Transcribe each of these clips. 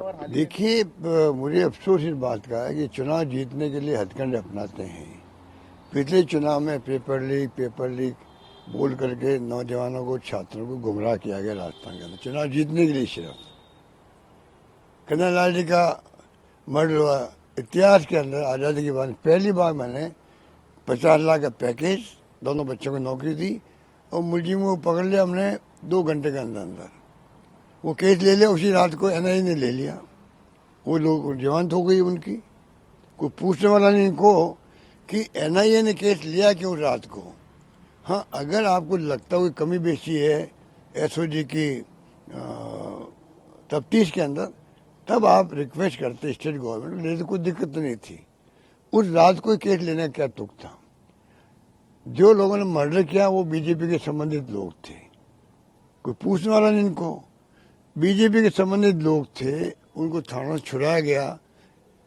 और हाल ही में देखिए, मुझे अफसोस इस बात का है कि चुनाव जीतने के लिए हथकंडे अपनाते हैं। पिछले चुनाव में पेपर लीक बोल करके नौजवानों को, छात्रों को गुमराह किया गया राजस्थान के अंदर, चुनाव जीतने के लिए सिर्फ। कन्हैया लाल जी का मर्डर हुआ। इतिहास के अंदर आज़ादी के बाद पहली बार मैंने 50 लाख का पैकेज, दोनों बच्चों को नौकरी दी और मुलजिमों को पकड़ लिया हमने 2 घंटे के अंदर अंदर। वो केस ले लिया, उसी रात को एनआईए ने ले लिया। वो लोग जमानत हो गई उनकी। कोई पूछने वाला नहीं इनको कि एनआईए ने केस लिया क्यों रात को। हाँ, अगर आपको लगता हो कि कमी बेशी है एसओजी की तफ्तीश के अंदर, तब आप रिक्वेस्ट करते स्टेट गवर्नमेंट, लेकिन कोई दिक्कत नहीं थी। उस रात को केस लेने का क्या तुक था। जो लोगों ने मर्डर किया वो बीजेपी के संबंधित लोग थे, कोई पूछने वाला नहीं इनको। बीजेपी के संबंधित लोग थे, उनको थानों से छुड़ाया गया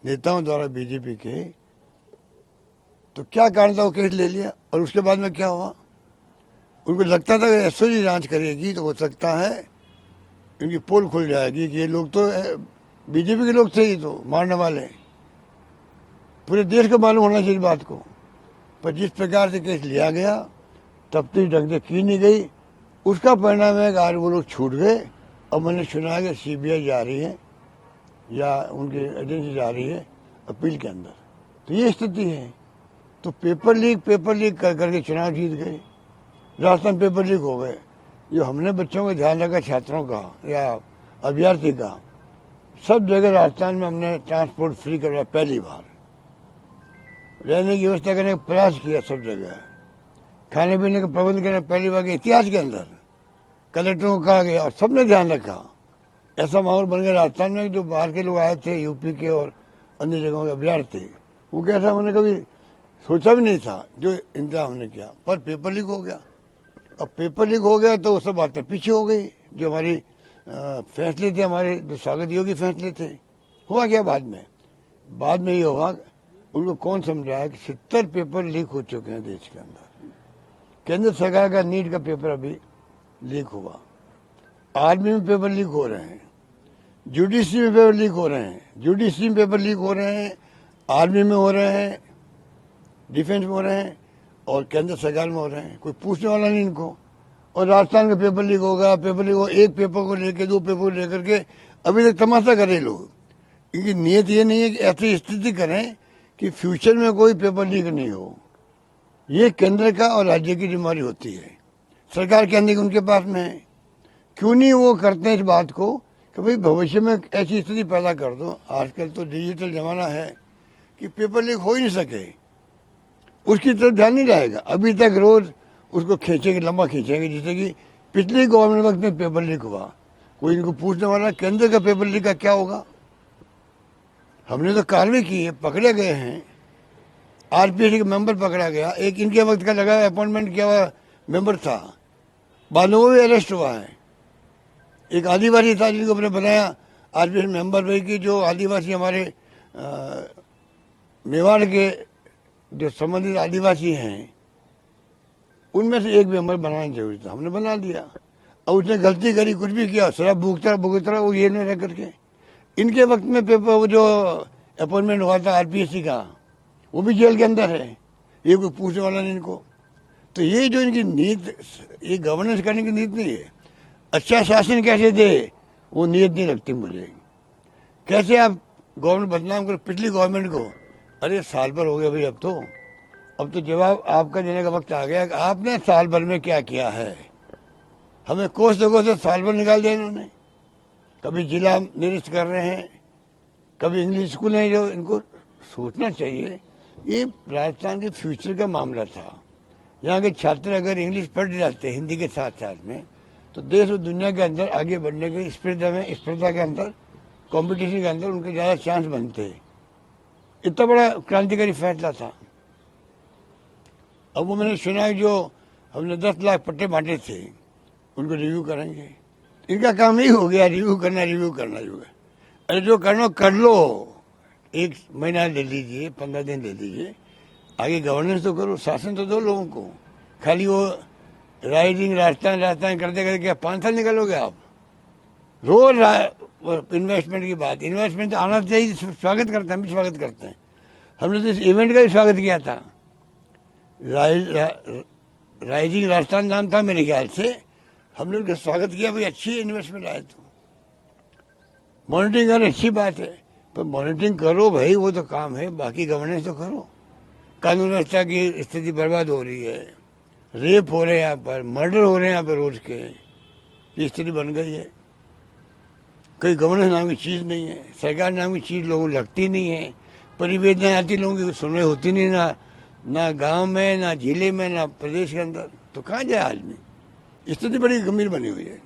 नेताओं द्वारा बीजेपी के। तो क्या कारण था, वो केस ले लिया। और उसके बाद में क्या हुआ, उनको लगता था कि एसओजी जांच करेगी तो हो सकता है इनकी पोल खुल जाएगी कि ये लोग तो बीजेपी के लोग थे, ही तो मारने वाले। पूरे देश को मालूम होना चाहिए बात को। पर जिस प्रकार से केस लिया गया, तफ्तीश ढंग से की नहीं गई, उसका परिणाम है कि आज वो लोग छूट गए। और मैंने सुना है कि सीबीआई जा रही है या उनकी एजेंसी जा रही है अपील के अंदर। तो ये स्थिति है। तो पेपर लीक कर करके चुनाव जीत गए। राजस्थान पेपर लीक हो गए। जो हमने बच्चों का ध्यान रखा, छात्रों का या अभ्यर्थी का, सब जगह राजस्थान में हमने ट्रांसपोर्ट फ्री करवाया। पहली बार रहने की व्यवस्था करने का प्रयास किया, सब जगह खाने पीने का प्रबंध करने पहली बार के इतिहास के अंदर कलेक्टरों को कहा गया और सबने ध्यान रखा। ऐसा माहौल बन गया राजस्थान में, जो बाहर के लोग आए थे, यूपी के और अन्य जगहों के अभ्यर्थी, वो कैसा मैंने कभी सोचा भी नहीं था जो इंतजाम हमने किया। पर पेपर लीक हो गया। अब पेपर लीक हो गया तो वो सब बातें पीछे हो गई। जो हमारी फैसले थे, हमारे जो स्वागत योग्य फैसले थे, हुआ क्या बाद में ये हुआ, उनको कौन समझाया कि 70 पेपर लीक हो चुके हैं देश के अंदर। केंद्र सरकार का नीट का पेपर अभी लीक हुआ, आर्मी में पेपर लीक हो रहे हैं, जुडिशरी में पेपर लीक हो रहे हैं, जुडिशरी में पेपर लीक हो रहे हैं, आर्मी में हो रहे हैं, डिफेंस में हो रहे हैं और केंद्र सरकार में हो रहे हैं। कोई पूछने वाला नहीं इनको। और राजस्थान का पेपर लीक होगा, एक पेपर को लेकर, 2 पेपर को लेकर के अभी तक तमाशा करे लोग। इनकी नीयत ये नहीं है कि ऐसी स्थिति करें कि फ्यूचर में कोई पेपर लीक नहीं हो। ये केंद्र का और राज्य की जिम्मेदारी होती है। सरकार के अंदर उनके पास में है। क्यों नहीं वो करते हैं इस बात को कि भाई भविष्य में ऐसी स्थिति पैदा कर दो। आजकल तो डिजिटल जमाना है कि पेपर लीक हो ही नहीं सके, उसकी तरफ ध्यान नहीं जाएगा। अभी तक रोज उसको खींचेंगे, लंबा खींचेंगे, जैसे कि पिछले गवर्नमेंट वक्त में पेपर लीक हुआ। कोई इनको पूछने वाला केंद्र का पेपर लीक का क्या होगा। हमने तो कार्रवाई की है, पकड़े गए हैं। आरपीएससी का मेंबर पकड़ा गया, एक इनके वक्त का लगा अपॉइंटमेंट किया हुआ मेंबर था, बाद में वो भी अरेस्ट हुआ है। एक आदिवासी था जिनको हमने बनाया आरपीएससी मेंबर भाई की, जो आदिवासी हमारे मेवाड़ के जो संबंधित आदिवासी हैं, उनमें से एक मेंबर बनाना जरूरी था, हमने बना दिया। और उसने गलती करी, कुछ भी किया, शराब भुगत रहा वो ये नहीं रह करके। इनके वक्त में पेपर वो जो अपॉइंटमेंट हुआ था आरपीएससी का, वो भी जेल के अंदर है। ये कोई पूछने वाला नहीं इनको। तो ये जो इनकी नीति, ये गवर्नेंस करने की नीति नहीं है। अच्छा शासन कैसे दे, वो नीयत नहीं लगती मुझे। कैसे आप गवर्नमेंट बदनाम करो पिछली गवर्नमेंट को। अरे साल भर हो गया भाई, अब तो जवाब आपका देने का वक्त आ गया कि आपने साल भर में क्या किया है। हमें कोस से साल भर निकाल दिया इन्होंने। कभी जिला निरस्त कर रहे हैं, कभी इंग्लिश स्कूल हैं, जो इनको सोचना चाहिए। ये राजस्थान के फ्यूचर का मामला था। यहाँ के छात्र अगर इंग्लिश पढ़ जाते हिंदी के साथ साथ में, तो देश और दुनिया के अंदर आगे बढ़ने की स्पर्धा के अंदर, कंपटीशन के अंदर उनके ज़्यादा चांस बनते। इतना बड़ा क्रांतिकारी फैसला था। अब वो मैंने सुना है जो हमने 10 लाख पट्टे बांटे थे, उनको रिव्यू करेंगे। इनका काम ही हो गया रिव्यू करना जो है। अरे जो करना कर लो, 1 महीना ले लीजिए, 15 दिन ले लीजिए, आगे गवर्नेंस तो करो, शासन तो दो लोगों को। खाली वो राजस्थान करते करते क्या 5 साल निकलोगे आप। रोज इन्वेस्टमेंट की बात, इन्वेस्टमेंट तो आना चाहिए, स्वागत करते हैं, हम भी स्वागत करते हैं। हमने तो इस इवेंट का भी स्वागत किया था। राइजिंग राजस्थान नाम था मेरे ख्याल से, हमने उनका स्वागत किया, भाई अच्छी इन्वेस्टमेंट आए तो मॉनिटरिंग करना अच्छी बात है, पर मॉनिटरिंग करो भाई, वो तो काम है, बाकी गवर्नेंस तो करो। कानून व्यवस्था की स्थिति बर्बाद हो रही है, रेप हो रहे हैं यहाँ पर, मर्डर हो रहे हैं यहाँ पर रोज के, ये स्थिति बन गई है। कोई गवर्नेंस नाम की चीज़ नहीं है, सरकार नाम की चीज़ लोगों को लगती नहीं है, परिवेदना आती लोगों की सुनवाई होती नहीं, ना गांव में, ना जिले में, ना प्रदेश के अंदर, तो कहाँ जाए आदमी। स्थिति बड़ी गंभीर बनी हुई है।